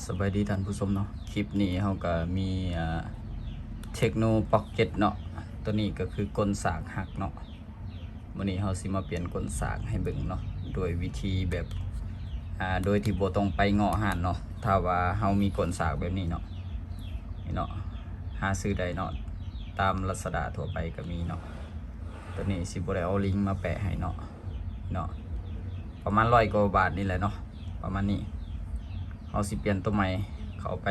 สบายดีท่านผู้ชมเนาะคลิปนี้เขาก็มีเทคโนพ็อกเก็ตเนาะตัวนี้ก็คือกลสากหักเนาะวันนี้เขาสิมาเปลี่ยนกลสากให้เบิ่งเนาะโดยวิธีแบบโดยที่บ่ต้องไปเงาะห่านเนาะถ้าว่าเขามีกลสากแบบนี้เนาะนี่เนาะหาซื้อได้เนาะตามลักษณะทั่วไปก็มีเนาะตัวนี้สิบ่ได้เอาลิงก์มาแปะให้เนาะประมาณ100 กว่าบาทนี่แหละเนาะประมาณนี้เอาสิเปลี่ยนตัวใหม่เข้าไป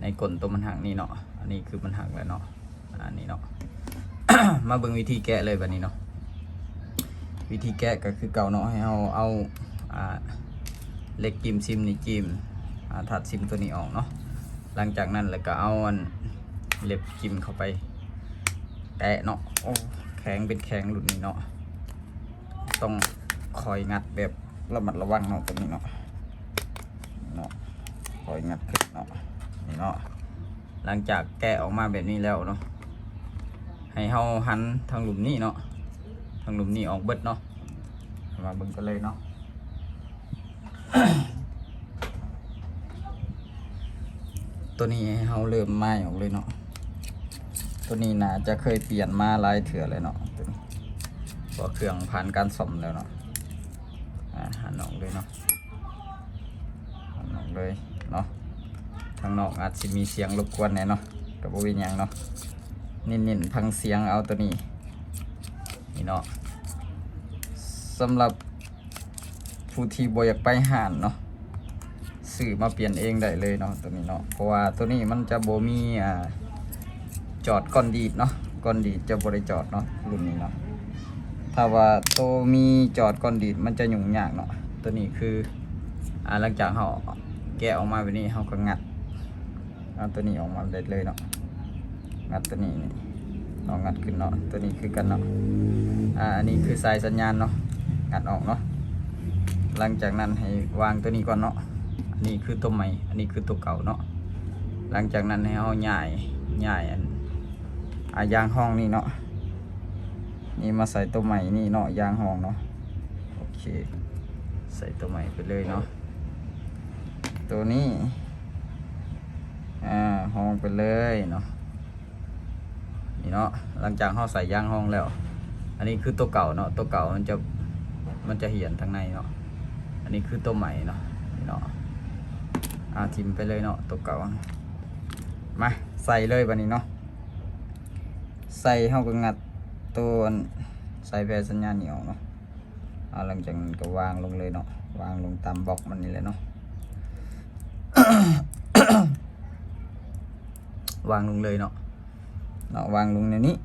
ในกลตัวมันหักนี่เนาะอันนี้คือมันหักแล้วเนาะอันนี้เนาะ มาเบิ่งวิธีแกะเลยแบบนี้เนาะวิธีแกะก็คือเก่าเนาะให้เอาเหล็กจิ้มซิมนี่จิ้มถัดซิมตัวนี้ออกเนาะหลังจากนั้นแล้วก็เอาเล็บจิ้มเข้าไปแกะเนาะโอ้แข็งเป็นแข็งหลุดนี่เนาะต้องคอยงัดแบบระมัดระวังเนาะตัวนี้เนาะคอยงัดขึ้นเนาะนี่เนาะหลังจากแกะออกมาแบบนี้แล้วเนาะให้เฮาหันทางหลุมนี้เนาะทางหลุมนี้ออกเบิดเนาะมาเบิ่งกันเลยเนาะ ตัวนี้ให้เฮาเริ่มไม้ออกเลยเนาะตัวนี้น่าจะเคยเปลี่ยนมาหลายเถื่อเลยเนาะตัวนี้เพราะเครื่องผ่านการซ่อมแล้วเนาะหันออกเลยเนาะหันออกเลยเนาะทางนอกอาจจะมีเสียงรบกวนแน่เนาะกับบ่เป็นหยังเนาะนิ่นๆพังเสียงเอาตัวนี้นี่เนาะสำหรับผู้ที่บ่อยากไปห่านเนาะซื้อมาเปลี่ยนเองได้เลยเนาะตัวนี้เนาะเพราะว่าตัวนี้มันจะบ่มีจอดก้อนดีดเนาะก้อนดีดจะบ่ได้จอดเนาะรุ่นนี้เนาะถ้าว่าตัวมีจอดก้อนดีดมันจะยุ่งยากเนาะตัวนี้คือหลังจากเขาแกะออกมาแบบนี้เขาก็งัดเอาตัวนี้ออกมาเลยเนาะงัดตัวนี้เรางัดขึ้นเนาะตัวนี้คือกันเนาะอันนี้คือสายสัญญาณเนาะงัดออกเนาะหลังจากนั้นให้วางตัวนี้ก่อนเนาะอันนี้คือตัวใหม่อันนี้คือตัวเก่าเนาะหลังจากนั้นให้เขาย้ายยางห้องนี่เนาะนี่มาใส่ตัวใหม่นี่เนาะยางห้องเนาะโอเคใส่ตัวใหม่ไปเลยเนาะตัวนี้ห้องไปเลยเนาะนี่เนาะหลังจากเขาใส่ยางห้องแล้วอันนี้คือตัวเก่าเนาะตัวเก่ามันจะเหี่ยนทางในเนาะอันนี้คือตัวใหม่เนาะนี่เนาะทิมไปเลยเนาะตัวเก่ามาใส่เลยบัดนี้เนาะใส่เขาก็งัดตัวใส่แพรสัญญาณเหนียวเนาะหลังจากนั้นก็วางลงเลยเนาะวางลงตามบล็อกมันนี่เลยเนาะ วางลงเลยเนาะวางลงในนี้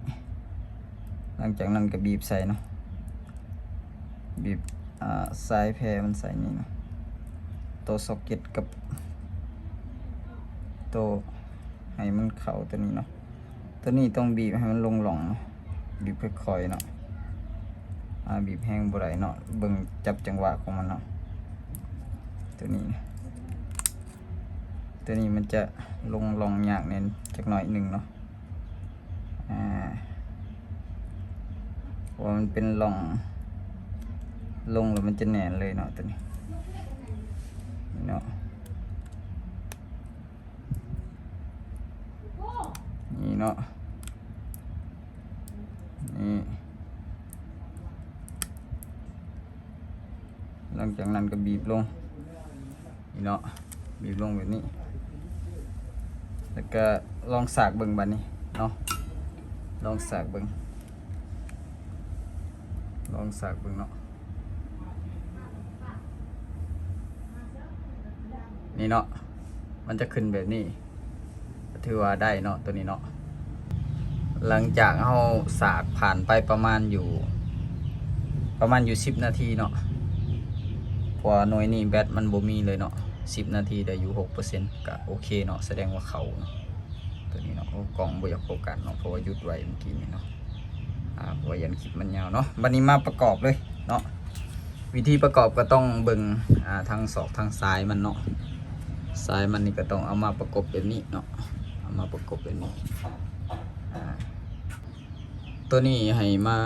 หลังจากนั้นก็บีบใส่เนาะบีบสายแพรมันใส่นี่เนาะตัวซ็อกเก็ตกับตัวให้มันเข้าตัวนี้เนาะตัวนี้ต้องบีบให้มันลงหล่องเนาะบีบค่อยๆเนาะบีบแห้งบ่ได้เนาะเบิ่งจับจังหวะของมันเนาะตัวนี้มันจะลงหล่องยากเน้นจักหน่อยหนึ่งเนาะเพราะมันเป็นหล่องลงแล้วมันจะแน่นเลยเนาะตัวนี้เนาะนี่เนาะนี่หลังจากนั้นก็บีบลงนี่เนาะบีบลงแบบนี้แล้วก็ลองสากเบิ่งบัดนี้เนาะลองสากเบิ่งเนาะนี่เนาะมันจะขึ้นแบบนี้ถือว่าได้เนาะตัวนี้เนาะหลังจากเอาสากผ่านไปประมาณอยู่10 นาทีเนาะเพราะหน่วยนี้แบตมันบ่มีเลยเนาะ10 นาทีได้อยู่ 6% ก็โอเคเนาะแสดงว่าเขาเนาะตัวนี้เนาะกล่องบ่อยากโฟกัสเนาะเพราะว่าหยุดไว้เมื่อกี้นี่เนาะเพราะว่ายันคลิปมันยาวเนาะบัดนี้มาประกอบเลยเนาะวิธีประกอบก็ต้องเบิ่งทางศอกทางซ้ายมันเนาะซ้ายมันนี่ก็ต้องเอามาประกบแบบนี้เนาะเอามาประกบแบบนี้ตัวนี้ให้มา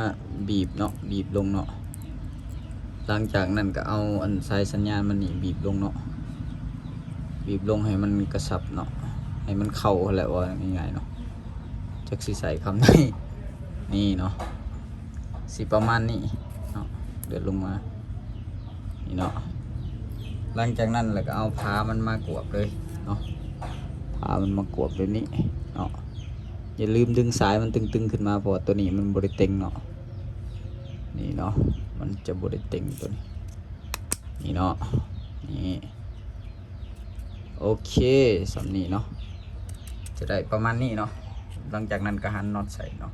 บีบเนาะบีบลงเนาะหลังจากนั้นก็เอาสายสัญญาณมันนี่บีบลงเนาะบ บีบลงให้มันกระชับเนาะให้มันเข้าแหละว่าง่ายๆเนาะจักสิใส่คำนี้นี่เนาะสิประมาณนี้เนาะเดือดลงมานี่เนาะหลังจากนั้นแล้วก็เอาผ้ามันมากวบเลยเนาะผ้ามันมากวบแบบนี้เนาะอย่าลืมดึงสายมันตึงๆขึ้นมาเพราะตัวนี้มันบริเต็งเนาะนี่เนาะมันจะบริเต็งตัวนี้นี่เนาะนี่โอเคสำนี้เนาะจะได้ประมาณนี้เนาะหลังจากนั้นก็หันน็อตใส่เนาะ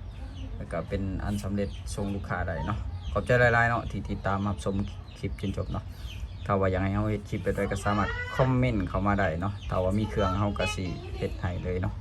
แล้วก็เป็นอันสำเร็จส่งลูกค้าได้เนาะขอบใจหลายๆเนาะที่ติดตามรับชมคลิปจนจบเนาะถ้าว่าอยากให้เฮาเฮ็ดคลิปไปด้วยก็สามารถคอมเมนต์เข้ามาได้เนาะถ้าว่ามีเครื่องเฮาก็สิเฮ็ดให้เลยเนาะ